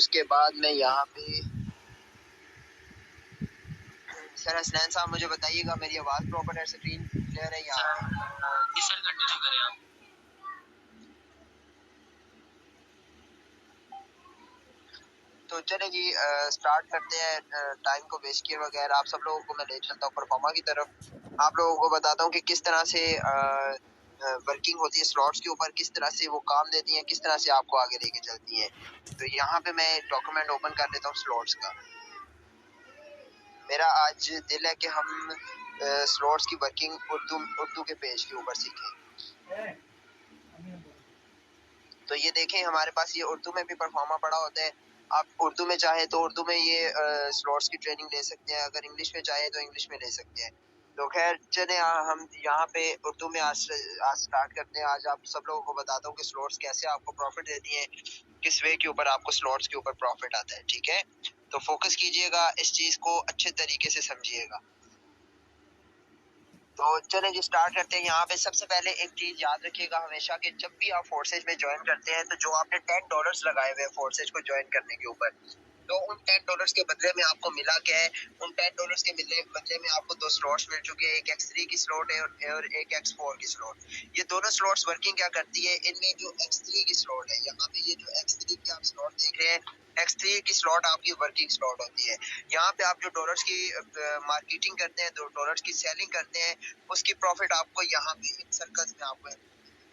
उसके बाद मैं यहाँ पे सर हसनैन साहब मुझे बताइएगा मेरी आवाज़ प्रॉपर है, स्क्रीन क्लियर है यहाँ पे? जी सर, कंटिन्यू करें आप। तो चले जी स्टार्ट करते हैं टाइम को वेस्ट किए बगैर। आप सब लोगों को मैं ले चलता हूँ परफॉर्मा की तरफ। आप लोगों को बताता हूँ कि किस तरह से वर्किंग होती है स्लॉट्स के ऊपर, किस तरह से वो काम देती हैं, किस तरह से आपको आगे लेके चलती हैं। तो यहाँ पे मैं डॉक्यूमेंट ओपन कर लेता हूँ स्लॉट्स का। मेरा आज दिल है कि हम स्लॉट्स की वर्किंग उर्दू के पेज के ऊपर सीखें। तो ये देखें हमारे पास ये उर्दू में भी परफॉर्मा पड़ा होता है। आप उर्दू में चाहे तो उर्दू में ये स्लॉट्स की ट्रेनिंग ले सकते हैं, अगर इंग्लिश में चाहे तो इंग्लिश में ले सकते हैं। तो खैर चले हम यहाँ पे उर्दू में आज स्टार्ट करते हैं। आज आप सब लोगों को बताता हूँ कि स्लॉट्स कैसे आपको प्रॉफिट देती हैं, किस वे के ऊपर आपको स्लॉट्स के ऊपर प्रॉफिट आता है। ठीक है, तो फोकस कीजिएगा, इस चीज को अच्छे तरीके से समझिएगा। तो चलें जी स्टार्ट करते हैं। यहाँ पे सबसे पहले एक चीज याद रखिएगा हमेशा कि जब भी आप फोर्सेज में ज्वाइन करते हैं तो जो आपने $10 लगाए हुए हैं फोर्सेज को ज्वाइन करने के ऊपर, तो उन $10 के बदले में आपको मिला क्या है? उन $10 के बदले में आपको दो स्लॉट्स मिल चुके हैं, एक X3 की स्लॉट है और एक X4 की स्लॉट। ये दोनों स्लॉट्स वर्किंग क्या करती है? इनमें जो X3 की स्लॉट है, यहाँ पे ये जो X3 की आप स्लॉट देख रहे हैं, X3 की स्लॉट आपकी वर्किंग स्लॉट होती है। यहाँ पे आप जो डॉलर्स की मार्केटिंग करते हैं, जो डॉलर्स की सेलिंग करते हैं, उसकी प्रॉफिट आपको यहाँ पे इन सर्कल्स में आपको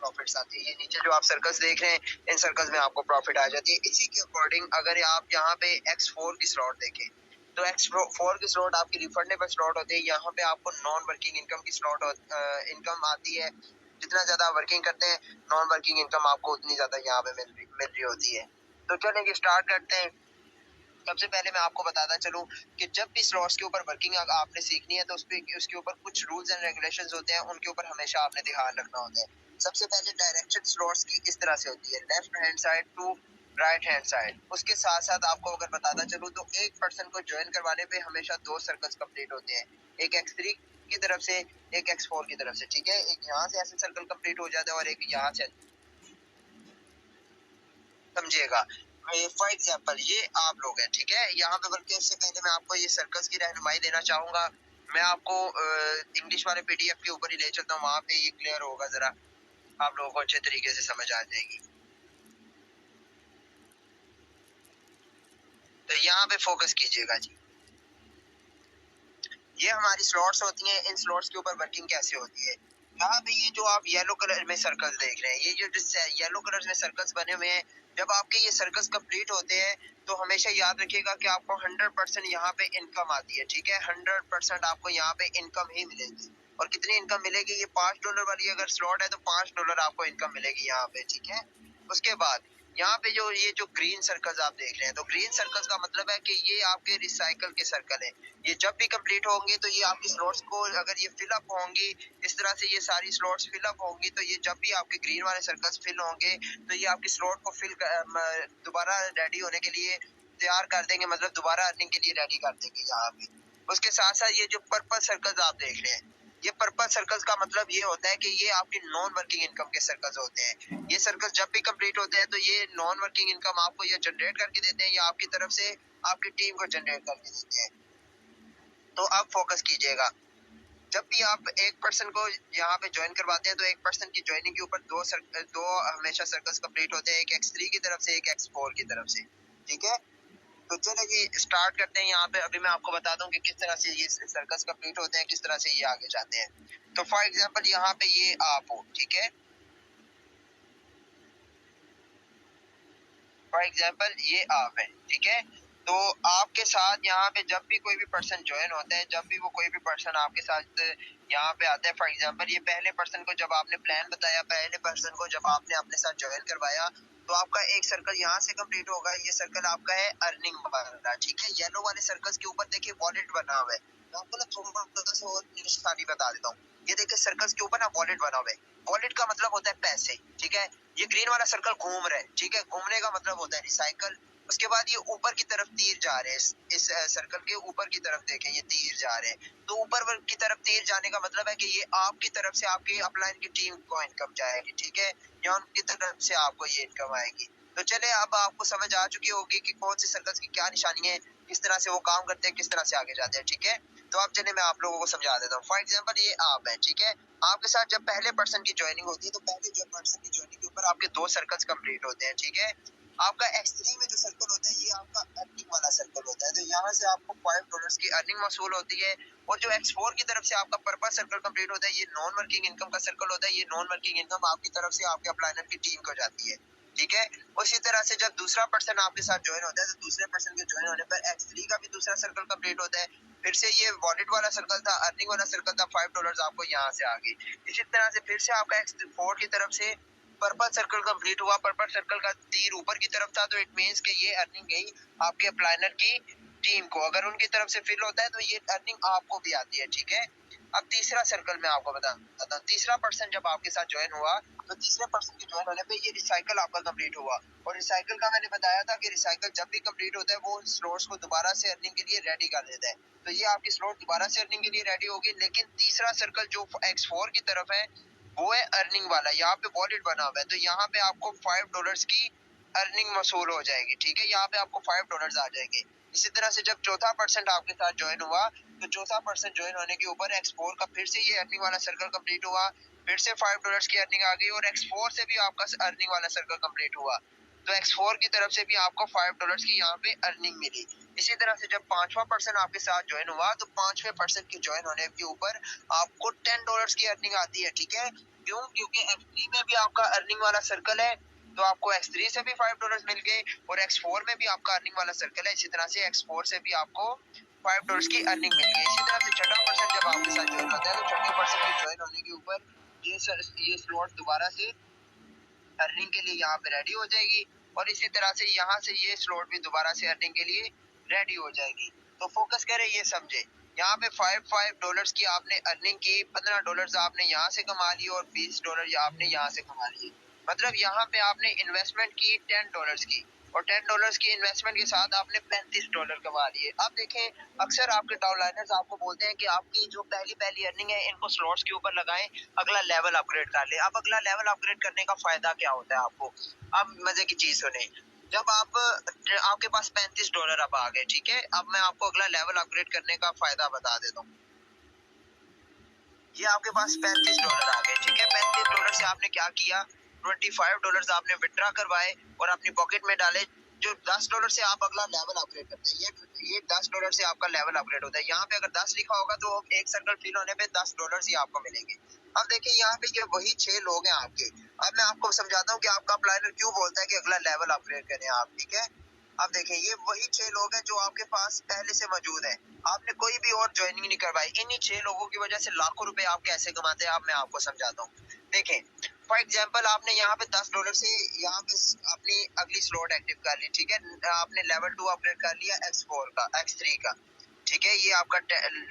प्रॉफिट्स आती है। ये नीचे जो आप सर्कल्स देख रहे हैं, इन सर्कल्स में आपको प्रॉफिट आ जाती है। इसी के अकॉर्डिंग अगर आप यहाँ पे X4 की स्लॉट देखें, तो X4 की स्लॉट आपकी रिफंडेबल स्लॉट होती है। यहाँ पे आपको नॉन वर्किंग इनकम की स्लॉट इनकम आती है। जितना ज्यादा वर्किंग करते हैं, नॉन वर्किंग इनकम आपको उतनी ज्यादा यहाँ पे मिल रही होती है। तो चलेंगे स्टार्ट करते हैं। सबसे पहले मैं आपको बताता चलूं कि जब भी स्लॉट्स के ऊपर वर्किंग आपने सीखनी है तो उसके ऊपर कुछ रूल्स एंड रेगुलेशंस होते हैं, उनके ऊपर हमेशा आपने ध्यान रखना होता है। सबसे पहले डायरेक्शन स्लॉट्स की इस तरह से होती है, left hand side to right hand side. उसके साथ साथ आपको अगर बताता चलूं तो एक पर्सन को ज्वाइन करवाने पे हमेशा दो सर्कल्स कंप्लीट होते हैं, एक X3 की तरफ से, एक X4 की तरफ से। ठीक है, एक यहाँ से ऐसे सर्कल कंप्लीट हो जाता है और एक यहाँ से, समझिएगा। फॉर एग्जाम्पल ये आप लोग हैं, ठीक है, यहाँ पे बल्कि इससे पहले मैं आपको ये सर्कल्स की रहनुमाई देना चाहूंगा। मैं आपको इंग्लिश वाले PDF के ऊपर ही ले चलता हूँ, वहां पे ये क्लियर होगा, जरा आप लोगों को अच्छे तरीके से समझ आ जाएगी। तो यहाँ पे फोकस कीजिएगा जी। ये हमारी स्लॉट्स होती हैं, इन स्लॉट्स के ऊपर वर्किंग कैसे होती है। यहाँ पे ये जो आप येलो कलर में सर्कल्स देख रहे हैं, ये जो येलो कलर में सर्कल्स बने हुए हैं, जब आपके ये सर्कल्स कंप्लीट होते हैं तो हमेशा याद रखिएगा कि आपको 100% यहाँ पे इनकम आती है। ठीक है, 100% आपको यहाँ पे इनकम ही मिलेगी। और कितनी इनकम मिलेगी? ये $5 वाली अगर स्लॉट है तो $5 आपको इनकम मिलेगी यहाँ पे। ठीक है, उसके बाद यहाँ पे ये जो ग्रीन सर्कल्स आप देख रहे हैं, तो ग्रीन सर्कल्स का मतलब है कि ये आपके रिसाइकल के सर्कल है। ये जब भी कंप्लीट होंगे तो ये आपकी स्लॉट्स को, अगर ये फिल अप होंगी इस तरह से, ये सारी स्लॉट्स फिल अप होंगी, तो ये जब भी आपके ग्रीन वाले सर्कल्स फिल होंगे तो ये आपकी स्लॉट को दोबारा रेडी होने के लिए तैयार कर देंगे, मतलब दोबारा अर्निंग के लिए रेडी कर देंगे यहाँ पे। उसके साथ साथ ये जो पर्पल सर्कल्स आप देख रहे हैं, ये पर्पल सर्कल्स का मतलब ये होता है कि ये आपकी नॉन वर्किंग इनकम के सर्कल्स होते हैं। ये सर्कल्स जब भी कंप्लीट होते हैं तो ये नॉन वर्किंग इनकम आपको ये जनरेट करके देते हैं, या आपकी तरफ से आपकी टीम को जनरेट करके देते हैं। तो आप फोकस कीजिएगा, जब भी आप एक पर्सन को यहाँ पे ज्वाइन करवाते हैं तो एक पर्सन की ज्वाइनिंग के ऊपर दो हमेशा सर्कल्स कंप्लीट होते हैं, एक X3 की तरफ से, एक X4 की तरफ से। ठीक है, तो चलो जी स्टार्ट करते हैं। यहाँ पे अभी मैं आपको बताता हूँ कि किस तरह से ये सर्कल्स कंप्लीट होते हैं, किस तरह से ये आगे जाते हैं। तो फॉर एग्जांपल यहाँ पे ये आप हो, ठीक है, फॉर एग्जांपल ये आप है, ठीक है। तो आपके साथ यहाँ पे जब भी कोई भी पर्सन ज्वाइन होता है, जब भी वो कोई भी पर्सन आपके साथ यहाँ पे आता है, फॉर एग्जांपल ये पहले पर्सन को जब आपने प्लान बताया, पहले पर्सन को जब आपने अपने साथ ज्वाइन करवाया, तो आपका एक सर्कल यहाँ से कंप्लीट होगा। ये सर्कल आपका है अर्निंग वाला, ठीक है। येलो वाले सर्कल्स के ऊपर देखिए वॉलेट बना हुआ है। मैं आपको ना थोड़ा सा और निशानी बता देता हूँ। ये देखिए सर्कल्स के ऊपर ना वॉलेट बना हुआ है। वॉलेट का मतलब होता है पैसे, ठीक है। ये ग्रीन वाला सर्कल घूम रहा है, ठीक है, घूमने का मतलब होता है रिसाइकल। उसके बाद ये ऊपर की तरफ तीर जा रहे हैं, इस सर्कल के ऊपर की तरफ देखें, ये तीर जा रहे हैं। तो ऊपर की तरफ तीर जाने का मतलब है कि ये आपकी तरफ से आपकी अपलाइन की टीम को इनकम जाएगी, ठीक है, या उनकी तरफ से आपको ये इनकम आएगी। तो चले अब आपको समझ आ चुकी होगी कि कौन सी सर्कल्स की क्या निशानी है, किस तरह से वो काम करते हैं, किस तरह से आगे जाते हैं। ठीक है, तो अब चलिए मैं आप लोगों को समझा देता हूँ। फॉर एग्जाम्पल ये आप है, ठीक है, आपके साथ जब पहले पर्सन की ज्वाइनिंग होती है तो पहले जो पर्सन की ज्वाइनिंग के ऊपर आपके 2 सर्कल्स कंप्लीट होते हैं। ठीक है, आपका X3 में जो सर्कल होता है ये आपका अर्निंग वाला सर्कल होता है, तो यहाँ से आपको $5 की अर्निंग वसूल होती है। और जो X4 की तरफ से आपका पर्पस सर्कल कंप्लीट होता है ये नॉन वर्किंग इनकम का सर्कल होता है। ये नॉन वर्किंग इनकम आपकी तरफ से आपके अप्लाइनर की टीम को जाती है। ठीक है, उसी तरह से जब दूसरा पर्सन आपके साथ ज्वाइन होता है तो दूसरे पर्सन के ज्वाइन होने पर X3 का भी दूसरा सर्कल कंप्लीट होता है। फिर से ये वॉलेट वाला सर्कल था, अर्निंग वाला सर्कल था, $5 आपको यहाँ से आ गए। इसी तरह से फिर से आपका X4 की तरफ से पर्पल सर्कल कंप्लीट हुआ। पर्पल सर्कल का तीर ऊपर की तरफ था, तो इट मींस कि ये अर्निंग गई आपके अप्लाइनर की टीम को। अगर उनकी तरफ से फिल होता है तो ये अर्निंग आपको भी आती है। ठीक है, अब तीसरा सर्कल मैं आपको बताता हूँ। तीसरा पर्सन जब आपके साथ ज्वाइन हुआ तो तीसरे पर्सन के ज्वाइन होने पे ये रिसाइकल आपका कंप्लीट हुआ। और रिसाइकल का मैंने बताया था कि रिसाइकल जब भी कंप्लीट होता है वो स्लॉट्स को दोबारा से अर्निंग के लिए रेडी कर देता है। तो ये आपकी स्लॉट दोबारा से अर्निंग के लिए रेडी होगी। लेकिन तीसरा सर्कल जो X4 की तरफ है वो है अर्निंग वाला, यहाँ पे वॉलेट बना हुआ है, तो यहाँ पे आपको $5 की अर्निंग वसूल हो जाएगी। ठीक है, यहाँ पे आपको $5 आ जाएंगे। इसी तरह से जब चौथा पर्सन आपके साथ ज्वाइन हुआ तो चौथा पर्सन ज्वाइन होने के ऊपर X4 का फिर से ये अर्निंग वाला सर्कल कंप्लीट हुआ। फिर से $5 की अर्निंग आ गई और X4 से भी आपका अर्निंग वाला सर्कल कंप्लीट हुआ। तो X4 की तरफ से भी आपको $5 की यहाँ पे अर्निंग मिली। इसी तरह से जब पांचवा पर्सन आपके साथ ज्वाइन हुआ तो पांचवें पर्सन के ज्वाइन होने के ऊपर आपको $10 की अर्निंग आती है। ठीक है, क्यों? क्योंकि X3 में भी आपका अर्निंग वाला सर्कल है, तो आपको X3 से भी $5 मिल गए और X4 में भी आपका अर्निंग वाला सर्कल है। इसी तरह से X4 से भी आपको $5 की अर्निंग मिल गई। इसी तरह से छठा पर्सन जब आपके साथ ज्वाइन होता है तो छठे पर्सन के ज्वाइन होने के ऊपर ये स्लॉट दोबारा से अर्निंग के लिए यहाँ पे रेडी हो जाएगी और इसी तरह से यहाँ से ये स्लॉट भी दोबारा से अर्निंग के लिए रेडी हो जाएगी। तो फोकस करें, ये समझे, यहाँ पे $5 की आपने अर्निंग की, $15 आपने यहाँ से कमा लिए और $20 आपने यहाँ से कमा लिए। मतलब यहाँ पे आपने इन्वेस्टमेंट की $10 की और $10 की इन्वेस्टमेंट के साथ आपने $35 कमा लिए। अब देखें, अक्सर आपके डाउनलाइनर्स आपको बोलते हैं कि आपकी जो पहली पहली अर्निंग है इनको स्लॉट्स के ऊपर लगाएं, अगला लेवल अपग्रेड कर ले। अब अगला लेवल अपग्रेड करने का फायदा क्या होता है आपको? अब मजे की चीज सुने, जब आपके पास $35 अब आ गए, ठीक है, अब मैं आपको अगला लेवल अपग्रेड करने का फायदा बता देता हूँ। ये आपके पास $35 आ गए, ठीक है, $35 से आपने क्या किया, $25 आपने विड्रॉ करवाए और अपनी पॉकेट में डाले। जो $10 से आप अगला लेवल अपग्रेड करते हैं, ये $10 से आपका लेवल अपग्रेड होता है। यहाँ पे अगर 10 लिखा होगा तो एक सर्कल फिल होने पे $10 ही आपको मिलेंगे। अब देखिए यहाँ पे ये वही 6 लोग हैं आपके। अब मैं आपको समझाता हूँ कि आपका अप्लाइनर क्यों बोलता है कि अगला लेवल अपग्रेड करें आप। ठीक है, अब देखें, ये वही 6 लोग हैं जो आपके पास पहले से मौजूद हैं। आपने कोई भी और ज्वाइनिंग नहीं करवाई। इन्हीं 6 लोगों की वजह से लाखों रुपए आप कैसे कमाते हैं, अब मैं आपको समझाता हूँ। देखें, फॉर एग्जाम्पल आपने यहाँ पे $10 से यहाँ पे अपनी अगली स्लॉट एक्टिव कर ली। ठीक है, आपने लेवल 2 अपग्रेड कर लिया X4 का, X3 का। ठीक है, ये आपका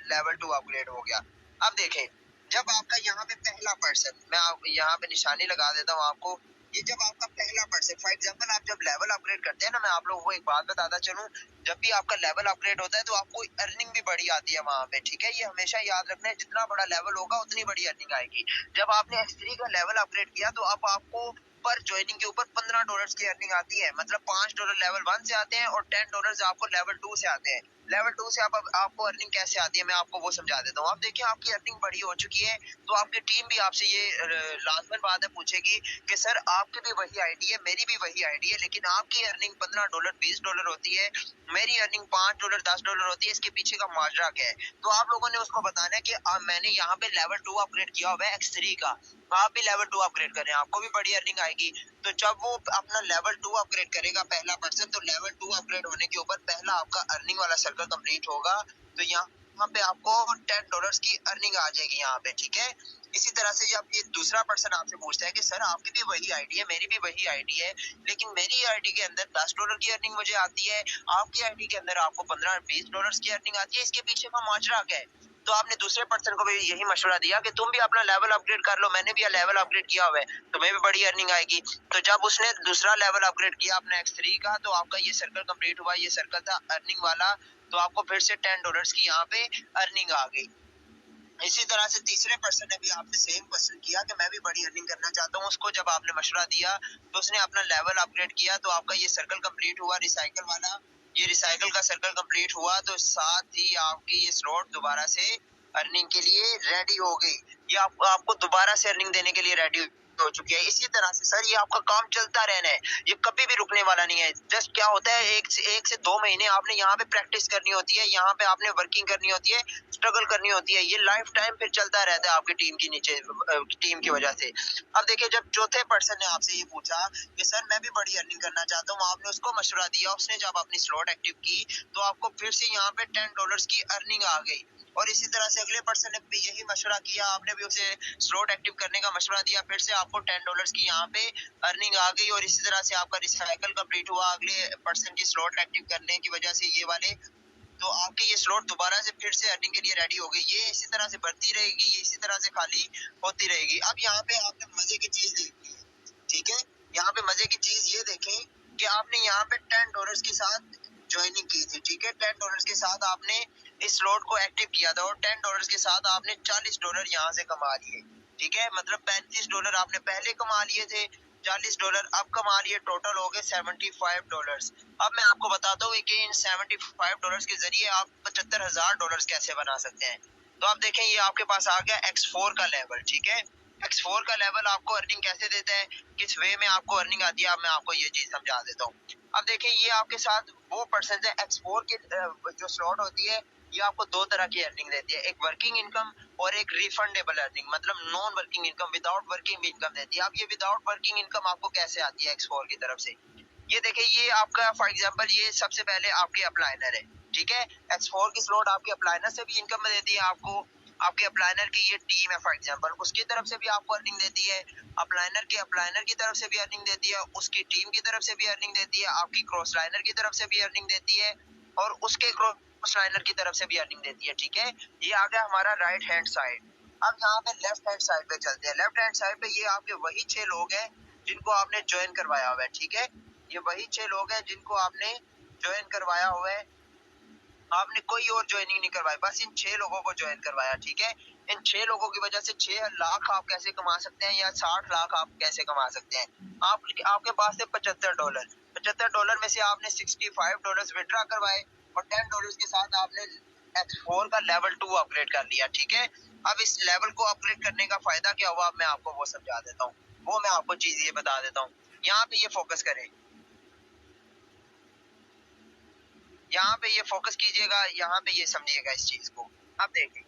लेवल 2 अपग्रेड हो गया। अब देखें, जब आपका यहाँ पे पहला पर्सन, मैं यहाँ पे निशानी लगा देता हूँ आपको, ये जब आपका पहला पर्सन, फॉर एग्जाम्पल आप जब लेवल अपग्रेड करते हैं ना, मैं आप लोगों को एक बात बताता चलूं, जब भी आपका लेवल अपग्रेड होता है तो आपको अर्निंग भी बड़ी आती है वहां पे। ठीक है, ये हमेशा याद रखना है, जितना बड़ा लेवल होगा उतनी बड़ी अर्निंग आएगी। जब आपने X3 का लेवल अपग्रेड किया तो अब आपको पर ज्वाइनिंग के ऊपर $15 की अर्निंग आती है। मतलब $5 लेवल 1 से आते हैं और $10 आपको लेवल 2 से आते हैं। लेवल 2 से आपको अर्निंग कैसे आती है, मैं आपको वो समझा देता हूँ। आप देखिए, आपकी अर्निंग बड़ी हो चुकी है तो आपकी टीम भी आपसे ये लाजमन बात है पूछेगी कि सर आपकी भी वही आईडी है, मेरी भी वही आईडी है, लेकिन आपकी अर्निंग $15 $20 होती है, मेरी अर्निंग $5 $10 होती है, इसके पीछे का माजरा क्या है? तो आप लोगों ने उसको बताना है कि मैंने यहाँ पे लेवल 2 अपग्रेड किया हुआ है X3 का, आप भी लेवल 2 अपग्रेड करें, आपको भी बड़ी अर्निंग आएगी। तो जब वो अपना लेवल 2 अपग्रेड करेगा पहला पर्सन, तो लेवल 2 अपग्रेड होने के ऊपर पहला आपका अर्निंग वाला सर्कल कंप्लीट होगा, तो यहाँ पे आपको $10 की अर्निंग आ जाएगी यहाँ पे। ठीक है, इसी तरह से जब ये दूसरा पर्सन आपसे पूछता है कि सर आपकी भी वही आईडी है, मेरी भी वही आईडी है, लेकिन मेरी आईडी के अंदर $10 की अर्निंग मुझे आती है, आपकी आईडी के अंदर आपको $15-20 की अर्निंग आती है, इसके पीछे का माजरा क्या है? तो आपने दूसरे पर्सन को भी यही मशवरा दिया कि तुम भी अपना लेवल अपग्रेड कर लो, मैंने भी लेवल अपग्रेड किया हुआ है, तुम्हें भी बड़ी अर्निंग आएगी। तो जब उसने दूसरा लेवल अपग्रेड किया अपने X3 का, तो आपका ये सर्कल कंप्लीट हुआ, ये सर्कल था अर्निंग वाला, तो आपको फिर से $10 की यहाँ पे अर्निंग आ गई। इसी तरह से तीसरे पर्सन ने भी आपसे सेम क्वेश्चन किया कि मैं भी बड़ी अर्निंग करना चाहता हूँ। उसको जब आपने मशवरा दिया तो उसने अपना लेवल अपग्रेड किया, तो आपका ये सर्कल कंप्लीट हुआ रिसाइकल वाला। ये रिसाइकल का सर्कल कंप्लीट हुआ तो साथ ही आपकी ये स्लॉट दोबारा से अर्निंग के लिए रेडी हो गई। ये आपको दोबारा से अर्निंग देने के लिए रेडी हो चुकी है। इसी तरह से सर ये आपका काम चलता रहना है, ये कभी भी रुकने वाला नहीं है। जस्ट क्या होता है, एक से 2 महीने आपने यहाँ पे प्रैक्टिस करनी होती है, यहाँ पे आपने वर्किंग करनी होती है, स्ट्रगल करनी होती है। ये लाइफ टाइम फिर चलता रहता है आपकी टीम की नीचे, टीम की वजह से। अब देखिए, जब चौथे पर्सन ने आपसे ये पूछा कि सर मैं भी बड़ी अर्निंग करना चाहता हूँ, आपने उसको मशवरा दिया, उसने जब अपनी स्लॉट एक्टिव की तो आपको फिर से यहाँ पे $10 की अर्निंग आ गई। और इसी तरह से अगले पर्सन ने भी यही मशवरा किया, आपने भी उसे स्लॉट एक्टिव करने का मशवरा दिया, फिर से आपको $10 की यहाँ पे अर्निंग आ गई। और इसी तरह से आपका रिसाइकल कंप्लीट हुआ अगले पर्सन की स्लॉट एक्टिव करने की वजह से, ये वाले, तो आपकी ये स्लॉट दोबारा से फिर से अर्निंग के लिए रेडी हो गई। ये इसी तरह से बढ़ती रहेगी, ये इसी तरह से खाली होती रहेगी। अब यहाँ पे आपने मजे की चीज देखी है, ठीक है, यहाँ पे मजे की चीज ये देखें कि आपने यहाँ पे $10 के साथ ज्वाइनिंग की थी, ठीक है, $10 के साथ आपने इस स्लॉट को एक्टिव किया था और $10 के साथ आपने $40 यहाँ से कमा लिए, ठीक है, मतलब $35 आपने पहले कमा लिए थे, $40 अब कमा लिए, टोटल हो गए $75। अब मैं आपको बताता हूँ कि इन $75 के जरिए आप $75,000 कैसे बना सकते हैं। तो आप देखें, ये आपके पास आ गया X4 का लेवल, ठीक है, X4 का लेवल आपको अर्निंग कैसे देता है, किस वे में आपको अर्निंग आती है, अब मैं आपको ये चीज समझा देता हूँ। अब देखिए, ये आपके साथ वो पर्सन है, X4 की जो स्लॉट होती है, ये आपको दो तरह की अर्निंग देती है, एक वर्किंग इनकम और एक रिफंडेबल अर्निंग, मतलब non working income, without working income देती है। अब ये विदाउट वर्किंग इनकम आपको कैसे आती है X4 की तरफ से, ये देखिए, ये आपका फॉर एग्जांपल, ये सबसे पहले आपके अप्लाइनर है, ठीक है, X4 की स्लॉट आपके अप्लाइनर से भी इनकम देती है आपको। आपके अप्लाइनर की ये टीम है फॉर एग्जांपल, उसकी तरफ से भी आपको अर्निंग देती है, अप्लाइनर की तरफ से भी अर्निंग देती है, उसकी टीम की तरफ से भी अर्निंग देती है, आपकी क्रॉस लाइनर की तरफ से भी अर्निंग देती है और उसके क्रॉस लाइनर की तरफ से भी अर्निंग देती है, ठीक है। ये आ गया हमारा राइट हैंड साइड। अब यहाँ पे लेफ्ट हैंड साइड पे चलते हैं। लेफ्ट हैंड साइड पे ये आपके वही 6 लोग हैं जिनको आपने ज्वाइन करवाया हुआ है, ठीक है, ये वही 6 लोग हैं जिनको आपने ज्वाइन करवाया हुआ है, आपने कोई और ज्वाइनिंग नहीं करवाई, बस इन 6 लोगों को ज्वाइन करवाया, ठीक है। इन 6 लोगों की वजह से 6 लाख आप कैसे कमा सकते हैं या 60 लाख आप कैसे कमा सकते हैं। आपके पास थे $75, $75 में से आपने $65 विड्रॉ करवाए और $10 के साथ आपने X4 का लेवल 2 अपग्रेड कर लिया, ठीक है। अब इस लेवल को अपग्रेड करने का फायदा क्या हुआ, मैं आपको वो समझा देता हूँ, वो मैं आपको चीज ये बता देता हूँ। यहाँ पे ये फोकस करें, यहाँ पे ये फोकस कीजिएगा, यहाँ पे ये समझिएगा इस चीज को। अब देखिए,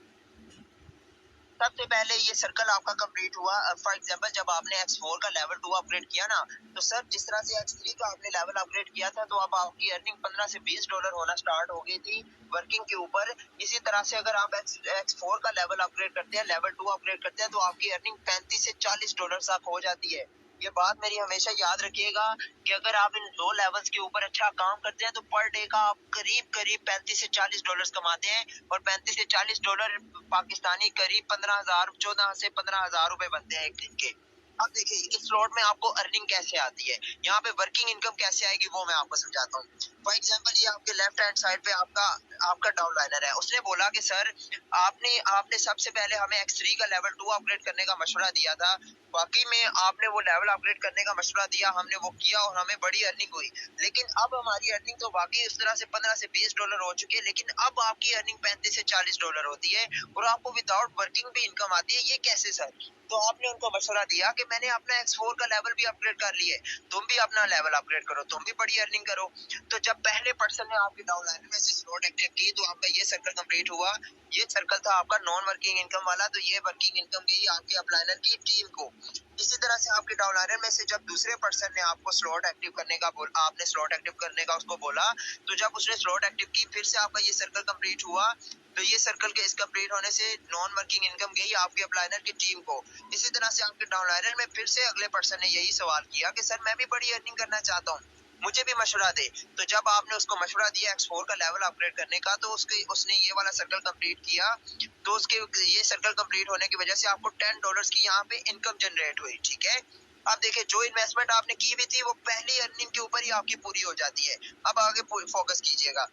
सबसे पहले ये सर्कल आपका कंप्लीट हुआ। फॉर एग्जांपल, जब आपने X4 का लेवल 2 अपग्रेड किया ना, तो सर जिस तरह से X3 का आपने लेवल अपग्रेड किया था, तो अब आपकी अर्निंग $15 से $20 होना स्टार्ट हो गई थी वर्किंग के ऊपर। इसी तरह से अगर आप X4 का लेवल अपग्रेड करते हैं, लेवल 2 अपग्रेड करते हैं, तो आपकी अर्निंग $35 से $40 तक हो जाती है। ये बात मेरी हमेशा याद रखिएगा कि अगर आप इन 2 लेवल्स के ऊपर अच्छा काम करते हैं तो पर डे का आप करीब करीब $35 से $40 कमाते हैं और $35 से $40 पाकिस्तानी करीब 15,000, 14 से 15,000 रुपए बनते हैं एक दिन के। अब देखिए, इस स्लॉट में आपको अर्निंग कैसे आती है, यहाँ पे वर्किंग इनकम कैसे आएगी, वो मैं आपको समझाता हूँ। फॉर एग्जांपल, ये आपके लेफ्ट हैंड साइड पे आपका डाउनलाइनर है, उसने बोला कि सर आपने सबसे पहले हमें X3 का लेवल 2 अपग्रेड करने का मशवरा दिया था। वाकई में आपने वो लेवल अपग्रेड करने का मशवरा दिया, हमने वो किया और हमें बड़ी अर्निंग हुई। लेकिन अब हमारी अर्निंग तो वाकई उस तरह से $15 से $20 हो चुकी है, लेकिन अब आपकी अर्निंग $35 से $40 होती है और आपको विदाउट वर्किंग भी इनकम आती है। ये कैसे सर? तो आपने उनको मशवरा दिया कि मैंने अपना X4 का लेवल भी अपग्रेड कर लिया है, तुम भी अपना लेवल अपग्रेड करो, तुम भी बड़ी अर्निंग करो। तो जब पहले पर्सन ने आपकी डाउनलाइन में से स्लॉट एक्टिव की, तो आपका ये सर्कल कंप्लीट हुआ। ये सर्कल था आपका नॉन वर्किंग इनकम वाला, तो ये वर्किंग इनकम गई आपके अपलाइनर की टीम को। इसी तरह से आपके डाउनलाइनर में से जब दूसरे पर्सन ने आपको स्लॉट एक्टिव करने का आपने स्लॉट एक्टिव करने का उसको बोला, तो जब उसने स्लॉट एक्टिव की, फिर से आपका ये सर्कल कंप्लीट हुआ। तो ये सर्कल के इस कंप्लीट होने से नॉन वर्किंग इनकम गई आपके अपलाइनर की टीम को। इसी तरह से आपके डाउनलाइनर में फिर से अगले पर्सन ने यही सवाल किया कि सर मैं भी बड़ी अर्निंग करना चाहता हूँ, मुझे भी मशवरा दे। तो जब आपने उसको मशवरा दिया X4 का लेवल अपग्रेड करने का, तो उसने ये वाला सर्कल कंप्लीट किया। तो उसके ये सर्कल कंप्लीट होने की वजह से आपको $10 की यहाँ पे इनकम जनरेट हुई, ठीक है। अब देखिए, जो इन्वेस्टमेंट आपने की हुई थी वो पहली अर्निंग के ऊपर ही आपकी पूरी हो जाती है। अब आगे फोकस कीजिएगा।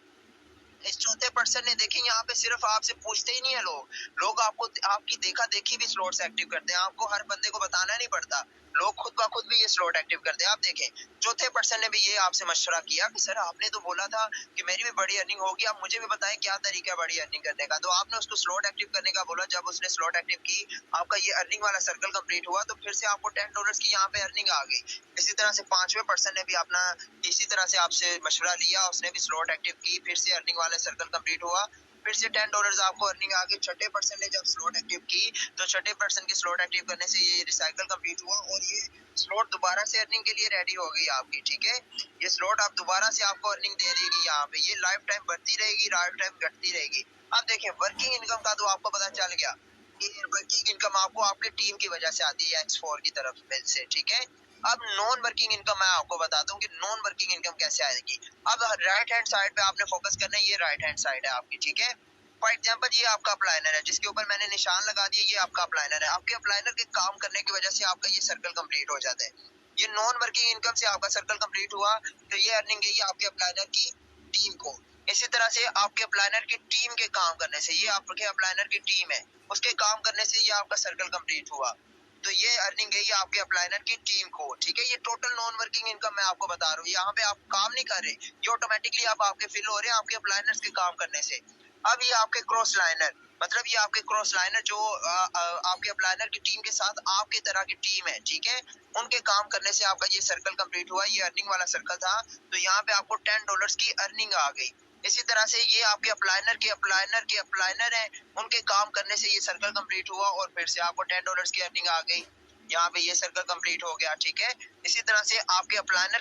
इस चौथे पर्सन ने देखें यहाँ पे सिर्फ आपसे पूछते ही नहीं है लोग आपको आपकी देखा देखी भी स्लॉट्स एक्टिव करते हैं, आपको हर बंदे को बताना नहीं पड़ता, लोग खुद ब खुद भी ये स्लॉट एक्टिव करते हैं। आप देखें चौथे पर्सन ने भी ये आपसे मशवरा किया कि सर आपने तो बोला था कि मेरी भी बड़ी अर्निंग होगी, आप मुझे भी बताएं क्या तरीका है बड़ी अर्निंग करने का। तो आपने उसको स्लॉट एक्टिव करने का बोला, जब उसने स्लॉट एक्टिव की, आपका ये अर्निंग वाला सर्कल कंप्लीट हुआ, तो फिर से आपको $10 की यहाँ पे अर्निंग आ गई। इसी तरह से पांचवें पर्सन ने भी अपना इसी तरह से आपसे मशवरा लिया, उसने भी स्लॉट एक्टिव की, फिर से अर्निंग वाला सर्कल कंप्लीट हुआ, फिर से $10 आपको अर्निंग आ गई। छठे पर्सन ने जब स्लॉट एक्टिव की, तो छठे पर्सन की स्लॉट एक्टिव करने से ये रिसाइकल कंप्लीट हुआ और ये स्लॉट दोबारा से अर्निंग के लिए रेडी हो गई आपकी। ठीक है, ये स्लॉट आप दोबारा से आपको अर्निंग दे देगी यहाँ पे, ये लाइफ टाइम बढ़ती रहेगी, लाइफ टाइम घटती रहेगी। अब देखें वर्किंग इनकम का तो आपको पता चल गया कि वर्किंग इनकम आपको आपके टीम की वजह से आती है X4 की तरफ से। ठीक है, अब नॉन वर्किंग इनकम मैं आपको बताता हूँ कि नॉन वर्किंग इनकम कैसे आएगी। अब राइट हैंड साइड पे आपने फोकस करना है, ये राइट हैंड साइड है आपकी। ठीक है, फॉर एग्जाम्पल ये आपका अप्लाइनर है जिसके ऊपर मैंने निशान लगा दिया, ये आपका अप्लाइनर है। आपके अप्लाइनर के काम करने की वजह से आपका ये सर्कल कंप्लीट हो जाता है। ये नॉन वर्किंग इनकम से आपका सर्कल कंप्लीट हुआ, तो ये अर्निंग गई आपके अप्लाइनर की टीम को। इसी तरह से आपके अप्लाइनर की टीम के काम करने से, ये आपके अप्लाइनर की टीम है, उसके काम करने से ये आपका सर्कल कंप्लीट हुआ, तो ये अर्निंग गई आपके अप्लाइनर की टीम को। ठीक है, ये टोटल नॉन वर्किंग इनकम मैं आपको बता रहा हूँ, यहाँ पे आप काम नहीं कर रहे, ये ऑटोमेटिकली आप आपके फिल हो रहे हैं आपके अप्लाइनर्स के काम करने से। अब ये आपके क्रॉस लाइनर, मतलब ये आपके क्रॉस लाइनर जो आपके अप्लाइनर की टीम के साथ आपके तरह की टीम है, ठीक है, उनके काम करने से आपका ये सर्कल कंप्लीट हुआ, ये अर्निंग वाला सर्कल था, तो यहाँ पे आपको $10 की अर्निंग आ गई। इसी तरह से ये आपके अप्लाइनर है, उनके काम करने से ये सर्कल कंप्लीट हुआ और फिर से आपको $10 की अर्निंग आ गई, यहाँ पे ये सर्कल कंप्लीट हो गया। ठीक है, इसी तरह से आपके अप्लाइनर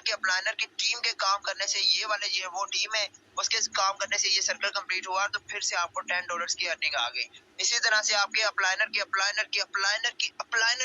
की टीम के काम करने से ये वाले ये वो टीम है, उसके काम करने से ये सर्कल कंप्लीट हुआ, तो फिर से आपको $10 की अर्निंग आ गई। इसी तरह से आपके अप्लाइनर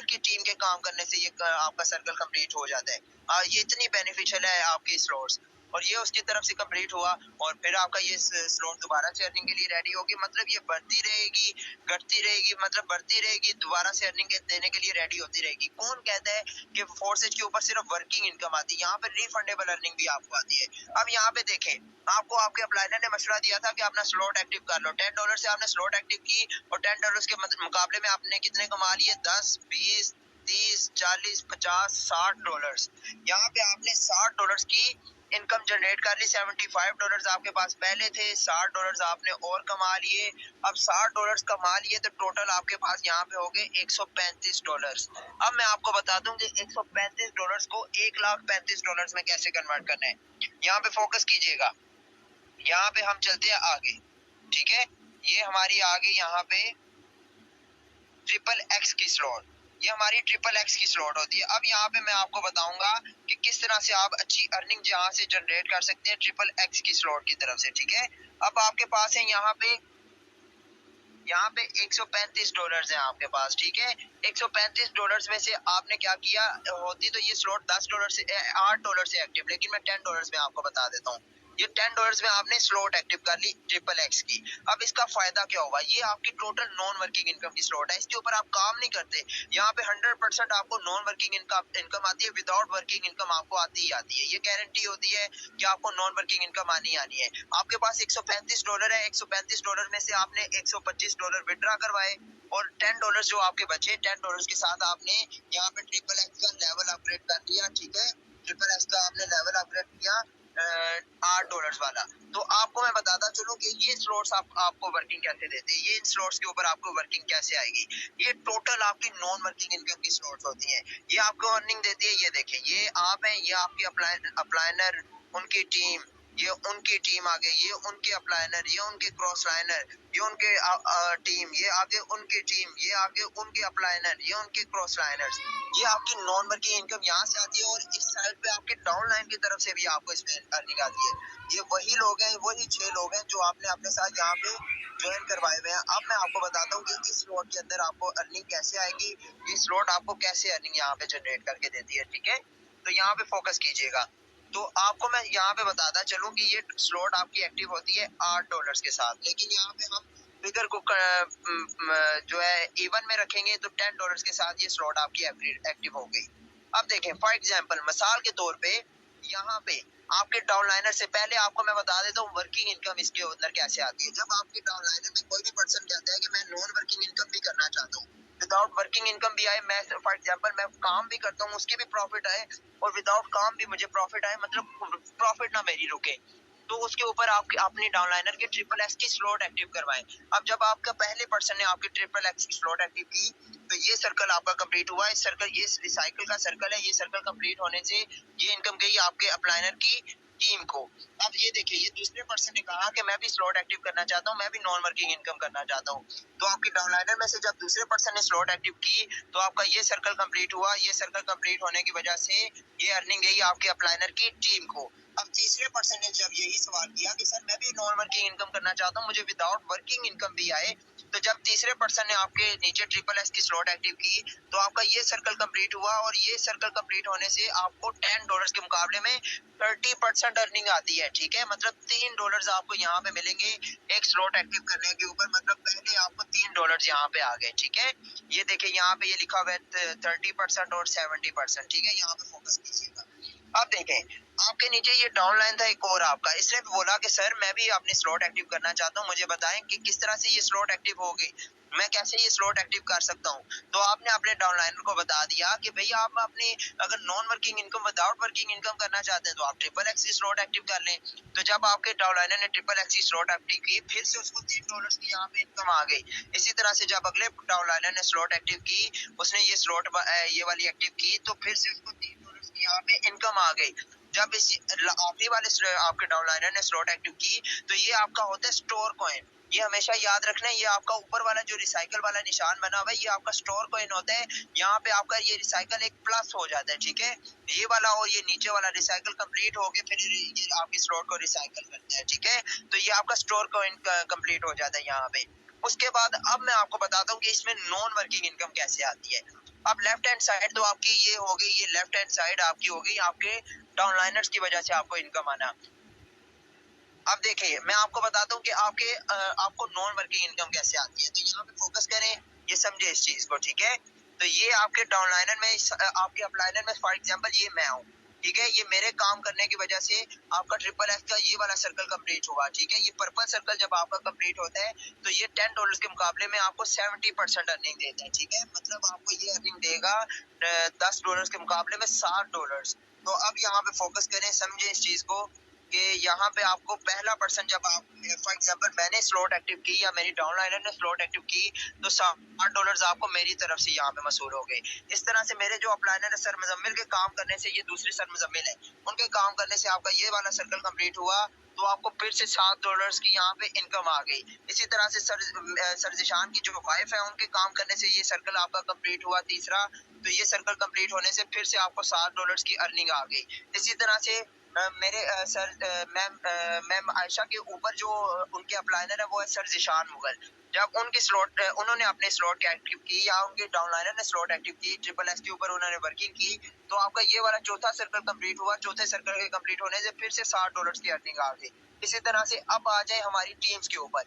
की टीम के काम करने से ये आपका सर्कल कंप्लीट हो जाता है। ये इतनी बेनिफिशियल है आपकी स्लॉट्स, और ये उसकी तरफ से कंप्लीट हुआ और फिर आपका ये स्लॉट दोबारा से अर्निंग के लिए रेडी होगी, मतलब ये बढ़ती रहेगी, घटती रहेगी, मतलब बढ़ती रहेगी, दोबारा से अर्निंग देने के लिए रेडी होती रहेगी। कौन कहता है कि फोर्सेज के ऊपर सिर्फ वर्किंग इनकम आती है, यहाँ पे रिफंडेबल अर्निंग भी आपको आती है। अब यहाँ पे देखें, आपको आपके अप्लाइनर ने मशवरा दिया था कि अपना स्लॉट एक्टिव कर लो, $10 से आपने स्लॉट एक्टिव की और $10 के मुकाबले में आपने कितने कमा लिए, 10, 20, 30, 40, 50, $60। यहाँ पे आपने $60 की इनकम जनरेट कर ली। $75 आपके पास पहले थे, $60 आपने और कमा लिए। अब $60 कमा लिए तो टोटल आपके पास यहाँ पे हो गए $135। अब मैं आपको बता दूं कि $135 को $1,35,000 में कैसे कन्वर्ट करना है। यहाँ पे फोकस कीजिएगा, यहाँ पे हम चलते हैं आगे। ठीक है, ये हमारी आ गई यहाँ पे XXX की स्लॉट, ये हमारी XXX की स्लॉट होती है। अब यहाँ पे मैं आपको बताऊंगा कि किस तरह से आप अच्छी अर्निंग जहाँ से जनरेट कर सकते हैं XXX की स्लॉट की तरफ से। ठीक है, अब आपके पास है यहाँ पे $135 है आपके पास। ठीक है, $135 में से आपने क्या किया, होती तो ये स्लॉट $10 से $8 से एक्टिव, लेकिन मैं $10 में आपको बता देता हूँ। ये $10 में आपने स्लॉट एक्टिव कर ली XXX की। अब इसका फायदा क्या होगा, ये आपकी टोटल नॉन वर्किंग इनकम की स्लॉट है, इसके ऊपर आप काम नहीं करते। यहाँ पे 100% आपको नॉन वर्किंग इनकम आती है, विदाउट वर्किंग इनकम आपको आती ही आती है। ये गारंटी होती है कि आपको नॉन वर्किंग इनकम आनी है। आपके पास $135 है, $135 में से आपने $125 विड्रॉ करवाए और $10 जो आपके बचे, $10 के साथ आपने यहाँ पे XXX का लेवल अपग्रेड कर दिया। ठीक है, XXX का आपने लेवल अपग्रेड किया $8 वाला। तो आपको मैं बताता चलूं कि ये स्लॉट्स आपको वर्किंग कैसे देते हैं, ये इन स्लॉट्स के ऊपर आपको वर्किंग कैसे आएगी। ये टोटल आपकी नॉन वर्किंग इनकम की स्लॉट्स होती हैं, ये आपको अर्निंग देती है। ये देखें, ये आप हैं, ये आपकी अप्लाइनर, उनकी टीम, ये उनकी टीम आगे, ये उनके अप्लाइनर, ये उनके क्रॉस लाइनर, ये उनके टीम, ये आगे उनकी टीम, ये आगे उनके अप्लाइनर, ये उनके क्रॉस लाइनर्स। ये आपकी नॉन वर्किंग इनकम यहाँ से आती है और इस साइड पे आपके डाउन लाइन की तरफ से भी आपको इसमें अर्निंग आती है। ये वही लोग हैं, वही 6 लोग हैं जो आपने अपने साथ यहाँ पे ज्वाइन करवाए हुए हैं। अब मैं आपको बताता हूँ कि इस स्लॉट के अंदर आपको अर्निंग कैसे आएगी, ये स्लॉट आपको कैसे अर्निंग यहाँ पे जनरेट करके देती है। ठीक है, तो यहाँ पे फोकस कीजिएगा। तो आपको मैं यहाँ पे बताता चलूं कि ये स्लॉट आपकी एक्टिव होती है $8 के साथ, लेकिन यहाँ पे हम फिगर को जो है इवन में रखेंगे तो $10 के साथ ये स्लॉट आपकी एक्टिव हो गई। अब देखें, फॉर एग्जांपल मिसाल के तौर पे यहाँ पे आपके डाउनलाइनर से पहले आपको मैं बता देता हूँ वर्किंग इनकम इसके अंदर कैसे आती है। जब आपके डाउनलाइनर में कोई भी पर्सन कहता है कि मैं नॉन वर्किंग इनकम भी करना चाहता हूँ, विदाउट वर्किंग इनकम भी आए, मैं फॉर एग्जांपल मैं काम भी करता हूँ उसकी भी प्रॉफिट आए और विदाउट काम भी मुझे प्रॉफिट आए, मतलब प्रॉफिट ना मेरी रुके, तो उसके ऊपर आपके अपनी डाउनलाइनर के ट्रिपल एक्स की स्लॉट एक्टिव करवाएं। अब जब आपका पहले पर्सन ने आपकी ट्रिपल एक्स की स्लॉट एक्टिव की तो ये सर्कल आपका कंप्लीट हुआ। इस सर्कल, ये रिसाइकिल का सर्कल है, ये सर्कल कंप्लीट होने से ये इनकम गई आपके अपलाइनर की टीम को। अब ये देखिए, ये दूसरे पर्सन ने कहा कि मैं भी स्लॉट एक्टिव करना चाहता हूँ, मैं भी नॉन वर्किंग इनकम करना चाहता हूँ, तो आपकी डाउनलाइनर में से जब दूसरे पर्सन ने स्लॉट एक्टिव की तो आपका ये सर्कल कंप्लीट हुआ। ये सर्कल कंप्लीट होने की वजह से ये अर्निंग गई आपके अपलाइनर की टीम को। अब तीसरे पर्सन ने जब यही सवाल किया कि सर मैं भी नॉन वर्किंग इनकम करना चाहता हूँ, मुझे विदाउट वर्किंग इनकम भी आए, तो जब तीसरे पर्सन ने आपके नीचे ट्रिपल एस की स्लॉट एक्टिव की तो आपका ये सर्कल कंप्लीट हुआ और ये सर्कल कंप्लीट होने से आपको $10 के मुकाबले में 30% अर्निंग आती है। ठीक है, मतलब $3 आपको यहाँ पे मिलेंगे एक स्लॉट एक्टिव करने के ऊपर, मतलब पहले आपको $3 यहाँ पे आ गए। ठीक है, ये देखिए यहाँ पे ये लिखा हुआ है 30% और 70%। ठीक है, यहाँ पे फोकस कीजिएगा। अब देखें आपके नीचे ये डाउन लाइन था एक और आपका, इसने भी बोला कि सर मैं भी अपनी स्लॉट एक्टिव करना चाहता हूँ, मुझे बताएं कि किस तरह से ये स्लॉट एक्टिव होगी, मैं कैसे ये स्लॉट एक्टिव कर सकता हूँ। तो आपने अपने डाउनलाइनर को बता दिया कि भाई आप अपनी अगर non working income without working income करना चाहते हैं तो आप ट्रिपल एक्स की स्लॉट एक्टिव कर लें। तो जब आपके डाउनलाइनर ने ट्रिपल एक्स की स्लॉट एक्टिव की फिर से उसको $3 की यहाँ पे इनकम आ गई। इसी तरह से जब अगले डाउनलाइनर ने स्लॉट एक्टिव की, उसने ये स्लॉट ये वाली एक्टिव की तो फिर से उसको $3 की यहाँ पे इनकम आ गई। जब इस आखिरी वाले आपके डाउनलाइनर ने स्लॉट एक्टिव की तो ये आपका होता है स्टोर कॉइन। ये हमेशा याद रखना है, ये आपका ऊपर वाला जो रिसाइकल वाला निशान बना हुआ है ये आपका स्टोर कॉइन होता है। यहाँ पे आपका ये रिसाइकल एक प्लस हो जाता है। ठीक है, ये वाला और ये नीचे वाला रिसाइकल कंप्लीट होके फिर ये आपकी स्लॉट को रिसाइकल करते हैं। ठीक है, तो ये आपका स्टोर कॉइन कंप्लीट हो जाता है यहाँ पे। उसके बाद अब मैं आपको बताता हूँ कि इसमें नॉन वर्किंग इनकम कैसे आती है। अब लेफ्ट हैंड साइड तो आपकी ये हो गई, ये लेफ्ट हैंड साइड आपकी हो गई आपके डाउनलाइनर्स की वजह से आपको इनकम आना। अब देखिए मैं आपको बताता हूँ कि आपको नॉन वर्किंग इनकम कैसे आती है। तो यहाँ पे फोकस करें, ये समझे इस चीज को। ठीक है, तो ये आपके डाउनलाइनर में, आपके अपलाइनर में फॉर एग्जांपल ये मैं हूँ। ठीक है, ये मेरे काम करने की वजह से आपका ट्रिपल एफ का ये वाला सर्कल कंप्लीट हुआ। ठीक है, ये पर्पल सर्कल जब आपका कंप्लीट होता है तो ये $10 के मुकाबले में आपको 70% अर्निंग देता है। ठीक है, मतलब आपको ये अर्निंग देगा $10 के मुकाबले में $60। तो अब यहाँ पे फोकस करें, समझे इस चीज को कि यहाँ पे आपको पहला पर्सन जब आप फॉर एग्जांपल मैंने स्लॉट एक्टिव की या मेरी डाउनलाइनर ने स्लॉट एक्टिव की तो $60 आपको मेरी तरफ से यहाँ पे वसूल हो गए। इस तरह से मेरे जो अपलाइनर है सर मुजम्मिल के काम करने से, ये दूसरे सर मुजम्मिल है, उनके काम करने से आपका ये वाला सर्कल कंप्लीट हुआ तो आपको फिर से $7 की यहाँ पे इनकम आ गई। इसी तरह से सर जिशान की जो वाइफ है उनके काम करने से ये सर्कल आपका कंप्लीट हुआ तीसरा, तो ये सर्कल कंप्लीट होने से फिर से आपको $7 की अर्निंग आ गई। इसी तरह से मेरे सर मैम आयशा के ऊपर जो उनके अपलाइनर है वो है सर जिशान मुगल। जब उनके स्लॉट उन्होंने अपने स्लॉट एक्टिव की या उनके डाउनलाइनर ने स्लॉट एक्टिव की, ट्रिपल एस के ऊपर उन्होंने वर्किंग की, तो आपका ये वाला चौथा सर्कल कंप्लीट हुआ। चौथे सर्कल के कंप्लीट होने से फिर से $60 की अर्निंग आ गई। इसी तरह से अब आ जाए हमारी टीम्स के ऊपर।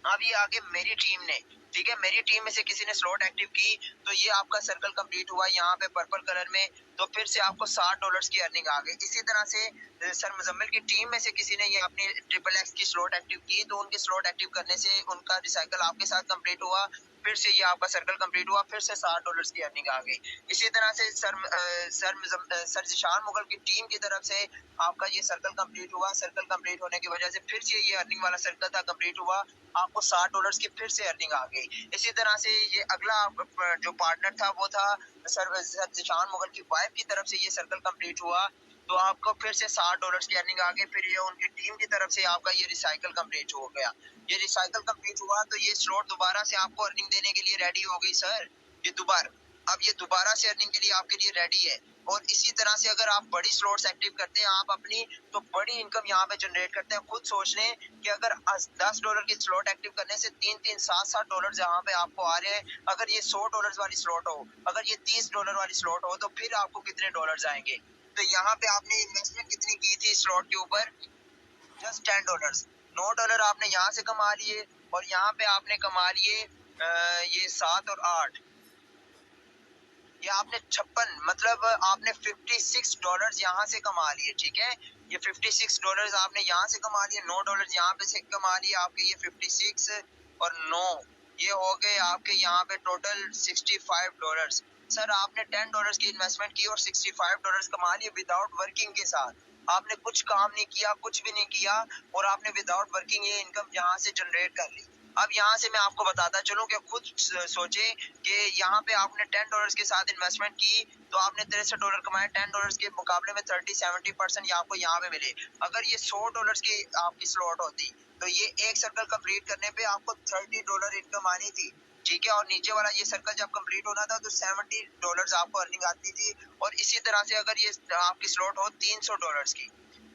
अब ये आगे मेरी टीम ने, ठीक है, मेरी टीम में से किसी ने स्लॉट एक्टिव की तो ये आपका सर्कल कंप्लीट हुआ यहाँ पे पर्पल कलर में, तो फिर से आपको $60 की अर्निंग आ गई। इसी तरह से सर मुजम्मिल की टीम में से किसी ने ये अपनी ट्रिपल एक्स की स्लॉट एक्टिव की तो उनके स्लॉट एक्टिव करने से उनका रिसाइकल आपके साथ कंप्लीट हुआ, फिर से ये आपका सर्कल कंप्लीट हुआ, फिर से $60 की अर्निंग आ गई। इसी तरह से सर जिशान मुगल की टीम की तरफ से आपका ये सर्कल कंप्लीट हुआ। सर्कल कंप्लीट होने की वजह से फिर से ये अर्निंग वाला सर्कल था कंप्लीट हुआ, आपको $60 की फिर से अर्निंग आ गई। इसी तरह से ये अगला जो पार्टनर था वो था सर जिशान मुगल की वाइफ की तरफ से ये सर्कल कंप्लीट हुआ तो आपको फिर से $60 की अर्निंग आ गई। फिर ये उनकी टीम की तरफ से आपका ये रिसाइकल कंप्लीट हो गया। ये रिसाइकल कंप्लीट हुआ तो ये स्लॉट दोबारा से आपको अर्निंग देने के लिए रेडी हो गई सर। ये दोबारा से अर्निंग के लिए आपके लिए रेडी है। और इसी तरह से अगर आप बड़ी स्लॉट्स एक्टिव करते हैं आप अपनी, तो बड़ी इनकम यहाँ पे जनरेट करते हैं। खुद सोच लें कि अगर $10 की स्लॉट एक्टिव करने से $7 यहाँ पे आपको आ रहे हैं। अगर ये $100 वाली स्लॉट हो, अगर ये $30 वाली स्लॉट हो, तो फिर आपको कितने डॉलर्स आएंगे। तो यहाँ पे आपने इन्वेस्टमेंट कितनी की थी स्लॉट के ऊपर, जस्ट $10। $9 आपने यहाँ से कमा लिए और यहाँ पे आपने कमा लिए ये 7 और 8, ये आपने 56 मतलब आपने $56 यहाँ से कमा लिए, ठीक है। ये $56 आपने यहाँ से कमा लिए, $9 यहाँ पे से कमा लिए आपके, ये 56 और 9 ये हो गए आपके यहाँ पे टोटल $65। सर आपने $10 की इन्वेस्टमेंट की और $65 कमा लिए विदाउट वर्किंग के साथ। आपने कुछ काम नहीं किया, कुछ भी नहीं किया और आपने विदाउट वर्किंग ये इनकम यहाँ से जनरेट कर ली। अब यहाँ से मैं आपको बताता चलूं कि खुद सोचे कि यहाँ पे आपने $10 के साथ इन्वेस्टमेंट की तो आपने $63 कमाए। $10 के मुकाबले में 30-70% आपको यहाँ पे मिले। अगर ये $100 की आपकी स्लॉट होती तो ये एक सर्कल कंप्लीट करने पे आपको $30 इनकम आनी थी, ठीक है। और नीचे वाला ये सर्कल जब कंप्लीट होना था तो $70 आपको अर्निंग आती थी। और इसी तरह से अगर ये आपकी स्लॉट हो $300 की,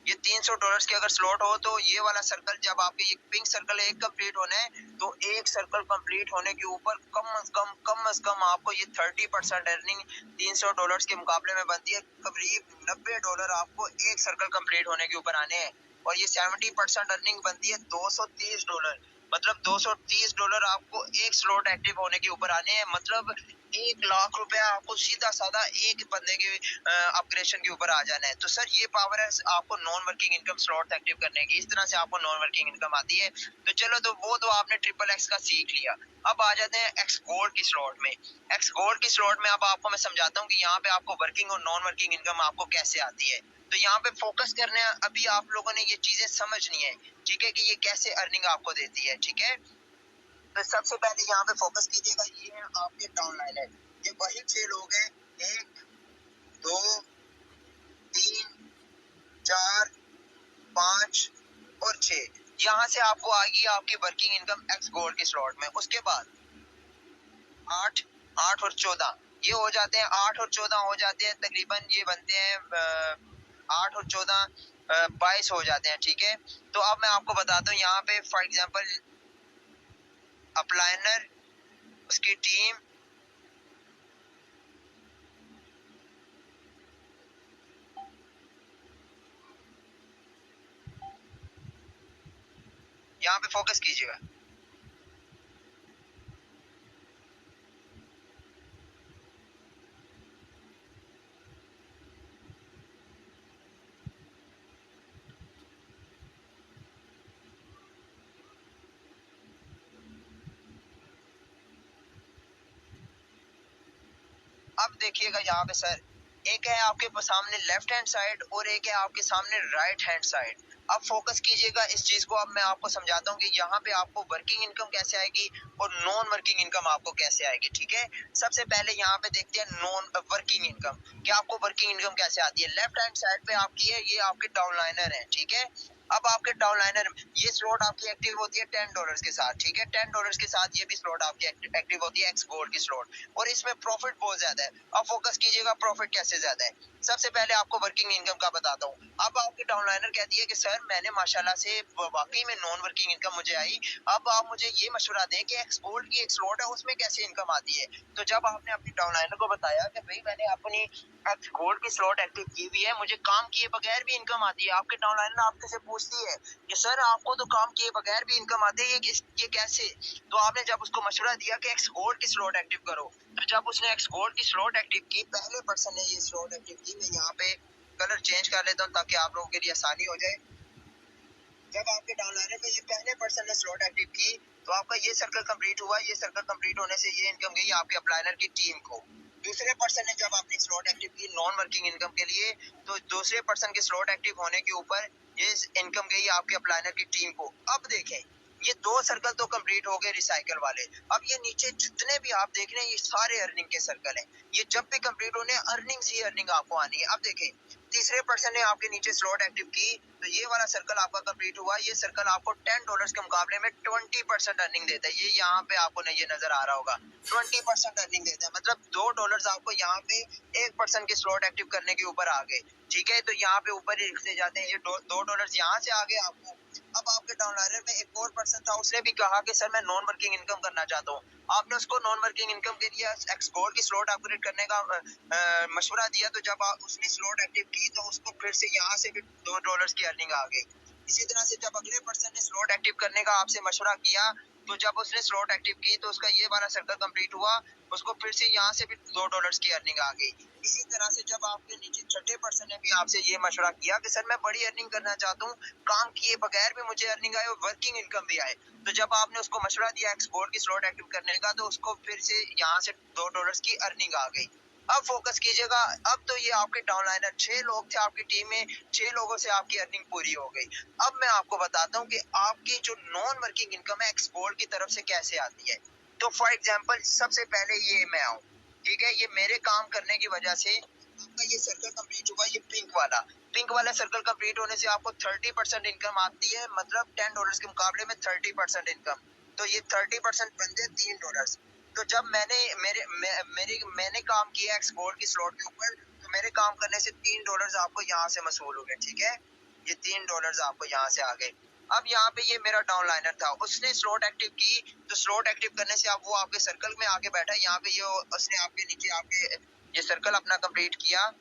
ये $300 की अगर स्लॉट हो तो ये वाला सर्कल जब आपके ये पिंक सर्कल एक कंप्लीट होना है तो एक सर्कल कंप्लीट होने के ऊपर कम से कम आपको ये 30% अर्निंग $300 के मुकाबले में बनती है। करीब $90 आपको एक सर्कल कंप्लीट होने के ऊपर आने हैं और ये 70% अर्निंग बनती है $230। मतलब $230 आपको एक स्लॉट एक्टिव होने के ऊपर आने हैं। मतलब 1 लाख रुपया आपको सीधा साधा एक बंदे के अपग्रेडेशन के ऊपर आ जाना है। तो सर ये पावर है आपको non working income slot active करने की, इस तरह से आपको नॉन वर्किंग इनकम आती है। तो चलो तो वो तो आपने XXX का सीख लिया। अब आ जाते हैं एक्स गोल्ड की स्लॉट में। एक्स गोल्ड की स्लॉट में अब आपको मैं समझाता हूँ कि यहाँ पे आपको वर्किंग और नॉन वर्किंग इनकम आपको कैसे आती है। तो यहाँ पे फोकस करने अभी आप लोगों ने ये चीजें समझनी है, ठीक है, कि ये कैसे अर्निंग आपको देती है, ठीक है। तो सबसे पहले यहाँ पे फोकस कीजिएगा, ये है आपके डाउनलाइनर। ये वही 6 लोग हैं, 1 2 3 4 5 और 6। यहाँ से आपको आएगी आपकी वर्किंग इनकम एक्स गोल्ड की स्लॉट में। उसके बाद 8 8 और 14 ये हो जाते हैं, 8 और 14 हो जाते हैं तकरीबन, ये बनते हैं 8 और 14 22 हो जाते हैं, ठीक है। तो अब मैं आपको बताता हूँ यहाँ पे फॉर एग्जांपल अपलाइनर, उसकी टीम, यहाँ पे फोकस कीजिएगा। अब देखिएगा यहाँ पे सर, एक है आपके सामने लेफ्ट हैंड साइड और एक है आपके सामने राइट हैंड साइड। अब फोकस कीजिएगा इस चीज को। अब मैं आपको समझाता हूँ कि यहाँ पे आपको वर्किंग इनकम कैसे आएगी और नॉन वर्किंग इनकम आपको कैसे आएगी, ठीक है। सबसे पहले यहाँ पे देखते हैं नॉन वर्किंग इनकम, कि आपको वर्किंग इनकम कैसे आती है। लेफ्ट हैंड साइड पे आपकी है, ये आपके डाउनलाइनर है, ठीक है। अब आपके डाउनलाइनर ये स्लॉट आपकी एक्टिव होती है $10 के साथ, ठीक है। $10 के साथ ये भी स्लॉट आपकी एक्टिव होती है एक्स गोल्ड की स्लॉट, और इसमें प्रॉफिट बहुत ज्यादा है। अब फोकस कीजिएगा प्रॉफिट कैसे ज्यादा है। सबसे पहले आपको वर्किंग इनकम का बताता हूँ। अब आपकी डाउनलाइनर कहती है कि सर मैंने माशाल्लाह से वाकई में नॉन वर्किंग इनकम मुझे आई, अब आप मुझे ये मशवरा दें कि एक्स गोल्ड की एक स्लॉट है उसमें कैसे इनकम आती है। तो जब आपने अपनी डाउनलाइनर को बताया कि भाई मैंने अपनी एक्स गोल्ड की स्लॉट एक्टिव की हुई है, मुझे काम किए बगैर भी इनकम आती है, आपके डाउनलाइनर आपसे से पूछती है कि सर आपको तो काम किए बगैर भी इनकम आती है, ये कैसे। तो आपने जब उसको मशवरा दिया कि एक्स गोल्ड की स्लॉट एक्टिव करो, तो जब उसने एक्स गोल्ड की स्लॉट एक्टिव की, पहले पर्सन ने ये स्लॉट एक्टिव की, मैं यहाँ पे कलर चेंज कर लेता हूँ ताकि आप लोगों के लिए आसानी हो जाए। जब आपके डाउनलाइनर में ये पहले पर्सन ने स्लॉट एक्टिव की तो आपका ये सर्कल कंप्लीट हुआ। ये सर्कल कंप्लीट होने से ये इनकम गई आपके अपलाइनर की टीम को। दूसरे पर्सन ने जब अपनी स्लॉट एक्टिव की नॉन वर्किंग इनकम के लिए, तो दूसरे पर्सन के स्लॉट एक्टिव होने के ऊपर ये इनकम गई आपके अपलाइनर की टीम को। अब देखें ये 2 सर्कल तो कंप्लीट हो गए रिसाइकल वाले। अब ये नीचे जितने भी आप देख रहे हैं ये सारे अर्निंग के सर्कल हैं। ये जब भी कंप्लीट होने अर्निंग ही अर्निंग आपको आनी है। अब देखें तीसरे पर्सन ने आपके नीचे स्लॉट एक्टिव की तो ये वाला सर्कल आपका कंप्लीट हुआ। ये सर्कल आपको $10 के मुकाबले में 20% अर्निंग देता है। ये यहाँ पे आपको नहीं ये नजर आ रहा होगा, 20% अर्निंग देता है। मतलब $2 आपको यहाँ पे एक पर्सन के स्लॉट एक्टिव करने के ऊपर आ गए, ठीक है। तो यहाँ पे ऊपर ही लिखते जाते हैं, ये $2 यहाँ से आ गए आपको। अब आपके डाउनलाइनर में एक और पर्सन था, उसने भी कहा कि सर मैं नॉन वर्किंग इनकम करना चाहता हूँ। आपने उसको नॉन वर्किंग इनकम के लिए एक्स गोल्ड की स्लॉट अपग्रेड करने का मशवरा दिया। तो जब उसने स्लॉट एक्टिव की तो उसको फिर से यहाँ से भी $2 की अर्निंग आ गई। इसी तरह से जब अगले पर्सन ने स्लॉट एक्टिव करने का आपसे मशवरा किया तो जब उसने स्लॉट एक्टिव की तो उसका ये वाला सर्कल कंप्लीट हुआ, उसको फिर से यहाँ से भी $2 की अर्निंग आ गई। इसी तरह से जब आपके नीचे छठे पर्सन ने भी आपसे ये मशवरा किया कि सर मैं बड़ी अर्निंग करना चाहता हूँ, काम किए बगैर भी मुझे अर्निंग आए और वर्किंग इनकम भी आए, तो जब आपने उसको मशवरा दिया एक्सपोर्ट की स्लॉट एक्टिव करने का, तो उसको फिर से यहाँ से $2 की अर्निंग आ गई। अब फोकस कीजिएगा, अब तो ये आपके डाउनलाइनर 6 लोग थे आपकी टीम में, 6 लोगों से आपकी अर्निंग पूरी हो गई। अब मैं आपको बताता हूँ कि आपकी जो नॉन वर्किंग इनकम है एक्सपोर्ट की तरफ से कैसे आती है। तो फॉर एग्जांपल सबसे पहले ये मैं आऊँ, ठीक है, ये मेरे काम करने की वजह से आपका ये सर्कल कंप्लीट हुआ, ये पिंक वाला सर्कल कंप्लीट होने से आपको 30% इनकम आती है, मतलब $10 के मुकाबले में 30% इनकम, तो ये 30% बनते $3। तो जब मैंने काम किया एक्सपोर्ट की स्लॉट के ऊपर, तो मेरे काम करने से $3 आपको यहाँ से मसूल हो गए, ठीक है, ये $3 आपको यहाँ से आ गए। अब यहाँ पे ये मेरा डाउनलाइनर था, उसने स्लॉट एक्टिव की, तो स्लॉट एक्टिव करने से अब वो आपके सर्कल में आके बैठा है, यहाँ पे ये उसने आपके नीचे आपके ये सर्कल अपना कंप्लीट किया।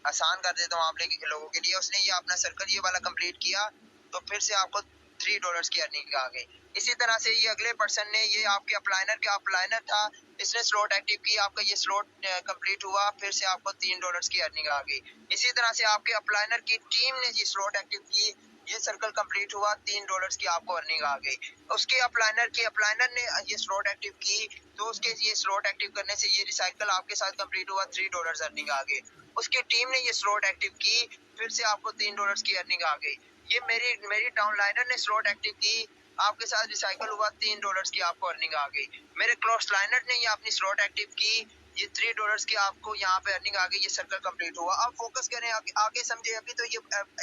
आसान कर देता हूँ आप लोगों के लिए, उसने ये अपना सर्कल ये वाला कंप्लीट किया, तो फिर से आपको $3 की अर्निंग आ गई। इसी तरह से ये अगले पर्सन ने, ये आपके अपलाइनर था, इसने स्लॉट एक्टिव की, आपका ये स्लॉट कंप्लीट हुआ, फिर से आपको $3 की अर्निंग आ गई। इसी तरह से आपके अपलाइनर की टीम ने ये स्लॉट एक्टिव की, ये सर्कल कंप्लीट हुआ, $3 की आपको अर्निंग आ गई। उसके अपलाइनर ने ये स्लॉट एक्टिव की, तो उसके ये स्लॉट एक्टिव करने से ये रिसाइकल आपके साथ कंप्लीट हुआ, $3 अर्निंग आ गई। उसकी टीम ने ये स्लॉट एक्टिव की, फिर से आपको $3 की अर्निंग आ गई। ये मेरी डाउनलाइनर ने स्लॉट एक्टिव की, आपके साथ रिसाइकल हुआ, $3 की आपको अर्निंग आ गई। मेरे क्रॉस लाइनर ने ये अपनी स्लॉट एक्टिव की, ये $3 की आपको यहाँ पे अर्निंग आ गई, ये सर्कल कंप्लीट हुआ। अब फोकस करें, आगे समझे, अभी तो ये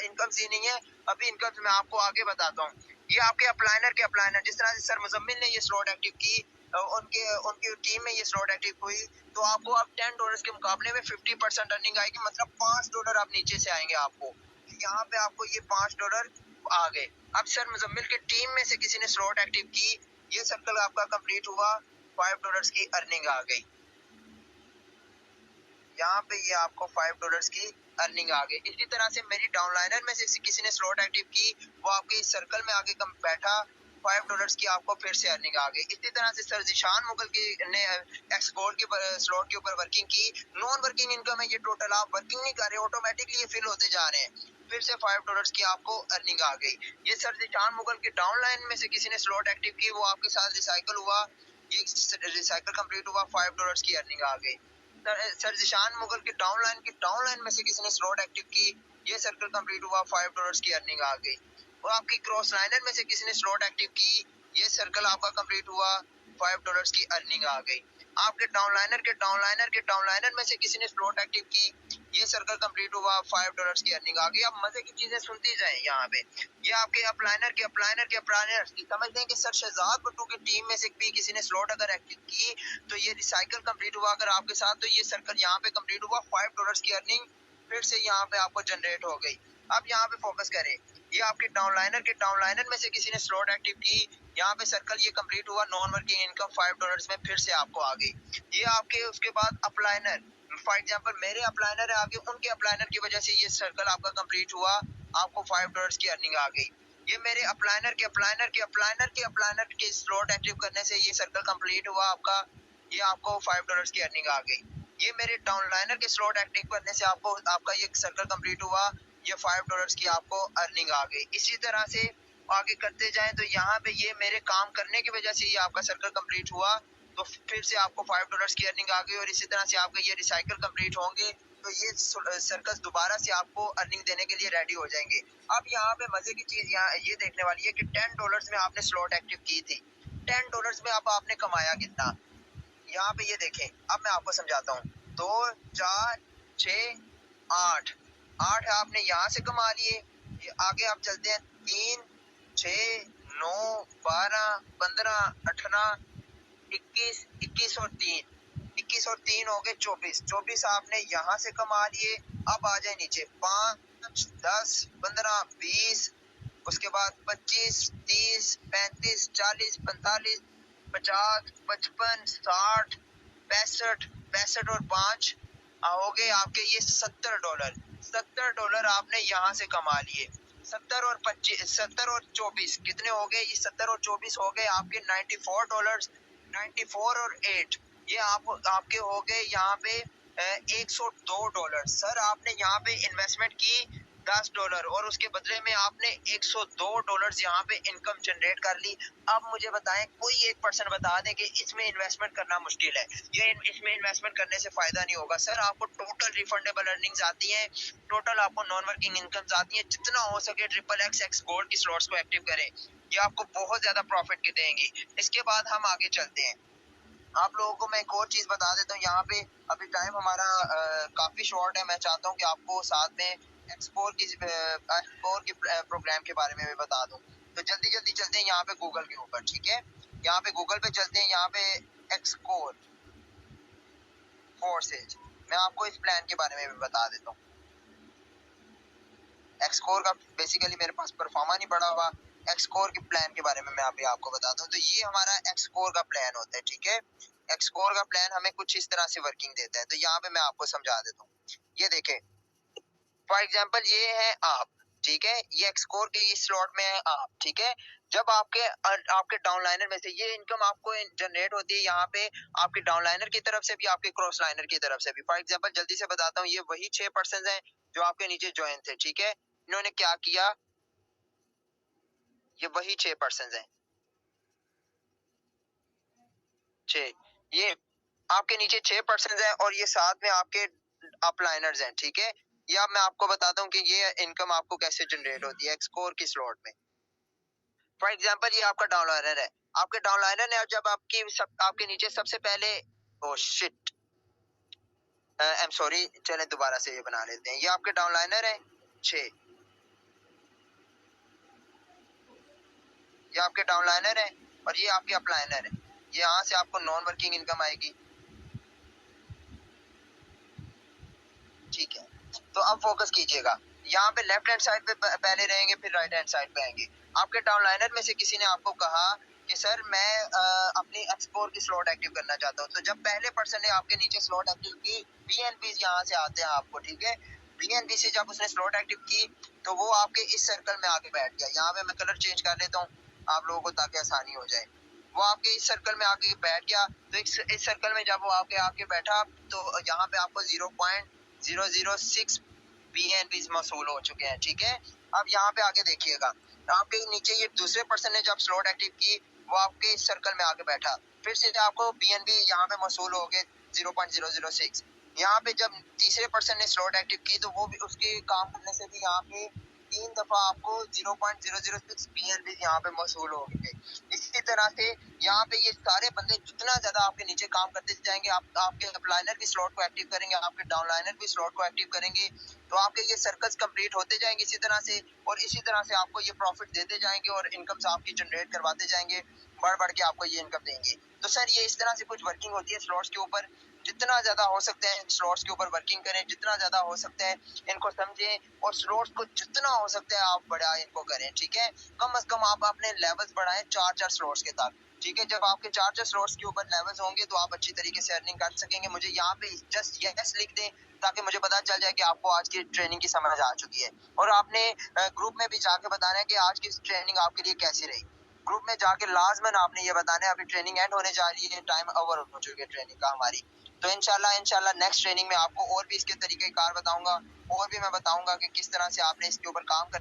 इनकम सी नहीं है, अभी इनकम मैं आपको आगे बताता हूँ। ये आपके अपलाइनर जिस तरह से सर मुजम्मिल ने ये स्लॉट एक्टिव की, उनके उनकी टीम में ये स्लॉट एक्टिव हुई, तो आपको अब $10 के मुकाबले में 50% अर्निंग आएगी, मतलब $5 अब नीचे से आएंगे आपको। यहाँ पे आपको ये $5 आ गए। अब सर मुजम्मिल की टीम में से किसी ने स्लॉट एक्टिव की, ये सर्कल आपका कंप्लीट हुआ, $5 की अर्निंग आ गई। यहाँ पे ये आपको $5 की अर्निंग आ गई। इसी तरह से मेरी डाउनलाइनर में से किसी ने स्लॉट एक्टिव की, वो आपके इस सर्कल में आके बैठा, $5 की आपको फिर से अर्निंग आ गई। इसी तरह से सर जिशान मुगल की ने एक्सपोर्ट के स्लॉट के ऊपर वर्किंग की, नॉन वर्किंग इनकम है ये टोटल, आप वर्किंग नहीं कर रहे, ऑटोमेटिकली ये फिल होते जा रहे हैं, फिर से $5 की आपको अर्निंग आ गई। ये सर जिशान मुगल की डाउनलाइन में से किसी ने स्लॉट एक्टिव की, वो आपके साथ रिसाइकल हुआ, ये रिसाइकल कंप्लीट हुआ, $5 की अर्निंग आ गई। सर जिशान मुगल की डाउनलाइन में से किसी ने स्लॉट एक्टिव की, ये सर्कल कंप्लीट हुआ, $5 की अर्निंग आ गई। और आपकी क्रॉस लाइनर में से किसी ने स्लॉट एक्टिव की, ये सर्कल आपका कंप्लीट हुआ, $5 की अर्निंग आ गई। आपके डाउनलाइनर में से किसी ने स्लॉट एक्टिव की, ये सर्कल कंप्लीट हुआ, $5 की अर्निंग आ गई। अब मजे की चीजें सुनती जाएं यहाँ पे। ये आपके अपलाइनर समझ लें कि सर शहजाद भुट्टो की टीम में से भी किसी ने स्लॉट अगर एक्टिव की, तो ये रिसाइकल कंप्लीट हुआ अगर आपके साथ, तो ये सर्कल यहाँ पे कंप्लीट हुआ, $5 की अर्निंग फिर से यहाँ पे आपको जनरेट हो गई। अब यहाँ पे फोकस करें, ये आपके डाउनलाइनर में से किसी ने स्लॉट एक्टिव की, यहाँ पे सर्कल ये कंप्लीट हुआ, नॉन वर्किंग इनकम $5 में फिर से आपको आ गई। ये आपके उसके बाद अपलाइनर, फॉर एग्जांपल मेरे अपलाइनर है आगे, उनके अपलाइनर की वजह से ये सर्कल आपका कंप्लीट हुआ, आपको $5 की अर्निंग आ गई। ये मेरे अपलाइनर के स्लॉट एक्टिव करने से ये सर्कल कंप्लीट हुआ आपका, ये आपको $5 की अर्निंग आ गई। ये मेरे डाउनलाइनर के स्लॉट एक्टिव करने से आपको आपका ये सर्कल कंप्लीट हुआ, ये $5 की आपको अर्निंग आ गई। इसी तरह से आगे करते जाएं, तो यहाँ पे ये मेरे काम करने की वजह से ये आपका सर्कल कंप्लीट हुआ, तो फिर से आपको $5 की अर्निंग आ गई। और इसी तरह से आपके ये रिसाइकल कंप्लीट होंगे, तो ये सर्कस दोबारा से आपको अर्निंग देने के लिए रेडी हो जाएंगे। अब यहाँ पे मजे की चीज यहाँ ये देखने वाली है कि $10 में आपने स्लॉट एक्टिव की थी, $10 में अब आपने कमाया कितना, यहाँ पे ये देखें। अब मैं आपको समझाता हूँ, 2 4 6 8 8 आपने यहाँ से कमा लिए। आगे आप चलते हैं, 3 6 9 12 15 18 21 और 3 हो गए 24 आपने यहाँ से कमा लिए। अब आ जाए नीचे, 5 10 15 20, उसके बाद 25 30 35 40 45 50 55 60 65 और 5 हो गए आपके ये $70 आपने यहाँ से कमा लिए। 70 और 24 कितने हो गए? ये 70 और 24 हो गए आपके $94, 94 और 8 ये आपके हो गए यहाँ पे $102। सर आपने यहाँ पे इन्वेस्टमेंट की $10 और उसके बदले में आपने $102 यहाँ पे इनकम जनरेट कर ली। अब मुझे बताएं, कोई एक पर्सन बता दें कि इसमें इन्वेस्टमेंट करना मुश्किल है, ये इसमें इन्वेस्टमेंट करने से फायदा नहीं होगा। सर आपको टोटल रिफंडेबल अर्निंग्स आती हैं, टोटल आपको नॉन वर्किंग इनकम्स आती हैं। जितना हो सके XXX गोल्ड की स्लॉट्स को एक्टिव करें, ये आपको बहुत ज्यादा प्रॉफिट के देंगी। इसके बाद हम आगे चलते हैं। आप लोगों को मैं एक और चीज बता देता हूँ। यहाँ पे अभी टाइम हमारा काफी शॉर्ट है। मैं चाहता हूँ कि आपको साथ में एक्सपोर की प्रोग्राम के बारे में भी बता दूं। तो जल्दी जल्दी चलते हैं यहाँ पे गूगल के ऊपर, ठीक है? यहाँ पे गूगल पे चलते हैं। यहाँ पे एक्सकोर फोर्सेज, मैं आपको इस प्लान के बारे में भी बता देता हूँ। एक्सकोर का बेसिकली मेरे पास परफॉर्मा नहीं पड़ा हुआ। एक्सकोर के प्लान के बारे में मैं अभी आपको बता दूं। तो ये हमारा एक्सकोर का प्लान होता है, ठीक है? एक्सकोर का प्लान हमें कुछ इस तरह से वर्किंग देता है। तो यहाँ पे मैं आपको समझा देता हूँ। ये देखें, फॉर एग्जांपल ये है आप, ठीक है? ये एक्सकोर के ये स्लॉट में है आप, ठीक है? जब आपके डाउनलाइनर में से ये इनकम आपको जनरेट होती है यहाँ पे आपके डाउनलाइनर की तरफ से भी, आपके क्रॉस लाइनर की तरफ से भी। फॉर एग्जांपल जल्दी से बताता हूँ, ये वही 6% हैं जो आपके नीचे ज्वाइन थे, ठीक है? इन्होंने क्या किया, ये वही 6% हैं। 6, ये आपके नीचे 6% है और ये साथ में आपके अपलाइनर्स हैं, ठीक है? ये अब मैं आपको बताता हूँ कि ये इनकम आपको कैसे जनरेट होती है एक्सकोर की स्लॉट में। फॉर एग्जांपल ये आपका डाउनलाइनर है। आपके डाउनलाइनर ने जब आपके नीचे सबसे पहले, oh shit, I am sorry, चलें दोबारा से ये बना लेते हैं। ये आपके डाउनलाइनर है 6, ये आपके डाउनलाइनर है और ये आपके अपलाइनर है। ये यहाँ से आपको नॉन वर्किंग इनकम आएगी, ठीक है? तो अब फोकस कीजिएगा। यहाँ पे लेफ्ट हैंड साइड पे पहले रहेंगे, फिर राइट हैंड साइड पे आएंगे। आपके डाउनलाइनर में से किसी ने आपको कहा कि सर मैं अपनी एक्सपोर की स्लॉट एक्टिव करना चाहता हूँ। तो जब पहले पर्सन ने आपके नीचे स्लॉट एक्टिव की, BNB यहाँ से आते हैं आपको, ठीक है? BNB से जब उसने स्लॉट एक्टिव की तो वो आपके इस सर्कल में आके बैठ गया। यहाँ पे मैं कलर चेंज कर लेता हूँ आप लोगों को ताकि आसानी हो जाए। वो आपके इस सर्कल में आके बैठ गया। तो इस सर्कल में जब वो आके बैठा तो यहाँ पे आपको 0.006 BNB मौसूल हो चुके हैं, ठीक है? अब यहाँ पे आगे देखिएगा, आपके नीचे ये दूसरे पर्सन ने जब स्लॉट एक्टिव की वो आपके इस सर्कल में आके बैठा, फिर से आपको BNB यहाँ पे मौसूल हो गए 0.006। यहाँ पे जब तीसरे पर्सन ने स्लॉट एक्टिव की तो वो भी उसके काम करने से भी यहाँ पे 3 दफा आपको 0.006 BNB यहाँ पे मौसूल हो गए। इसी तरह से यहाँ पे ये सारे बंदे जितना ज्यादा आपके नीचे काम करते जाएंगे, आपके अपलाइनर भी स्लॉट को एक्टिव करेंगे, आपके डाउनलाइनर भी स्लॉट को एक्टिव करेंगे, तो आपके ये सर्कल्स कंप्लीट होते जाएंगे इसी तरह से, और इसी तरह से आपको ये प्रॉफिट देते जाएंगे और इनकम्स आपकी जनरेट करवाते जाएंगे, बढ़ बढ़ के आपको ये इनकम देंगे। तो सर ये इस तरह से कुछ वर्किंग होती है स्लॉट्स के ऊपर। जितना ज्यादा हो सकते हैं स्लॉट्स के ऊपर वर्किंग करें, जितना ज्यादा हो सकते हैं इनको समझें और स्लॉट्स को जितना हो सकता है आप बढ़ा इनको करें, ठीक है? कम से कम आप अपने लेवल्स बढ़ाएं 4 स्लॉट्स के तक, ठीक है? जब आपके 4 स्लॉट्स के ऊपर लेवल्स होंगे तो आप अच्छी तरीके से अर्निंग कर सकेंगे। मुझे यहाँ पे जस्ट यस लिख दें ताकि मुझे पता चल जाए कि आपको आज की ट्रेनिंग की समझ आ चुकी है। और आपने ग्रुप में भी जाके बताना है कि आज की ट्रेनिंग आपके लिए कैसी रही। ग्रुप में जाके लाजमन आपने ये बताना है। अभी ट्रेनिंग एंड होने जा रही है, टाइम ओवर हो चुकी है ट्रेनिंग का हमारी। तो इंशाल्लाह नेक्स्ट ट्रेनिंग में आपको और भी इसके तरीके कार बताऊंगा और भी मैं बताऊंगा कि किस तरह से आपने इसके ऊपर काम कर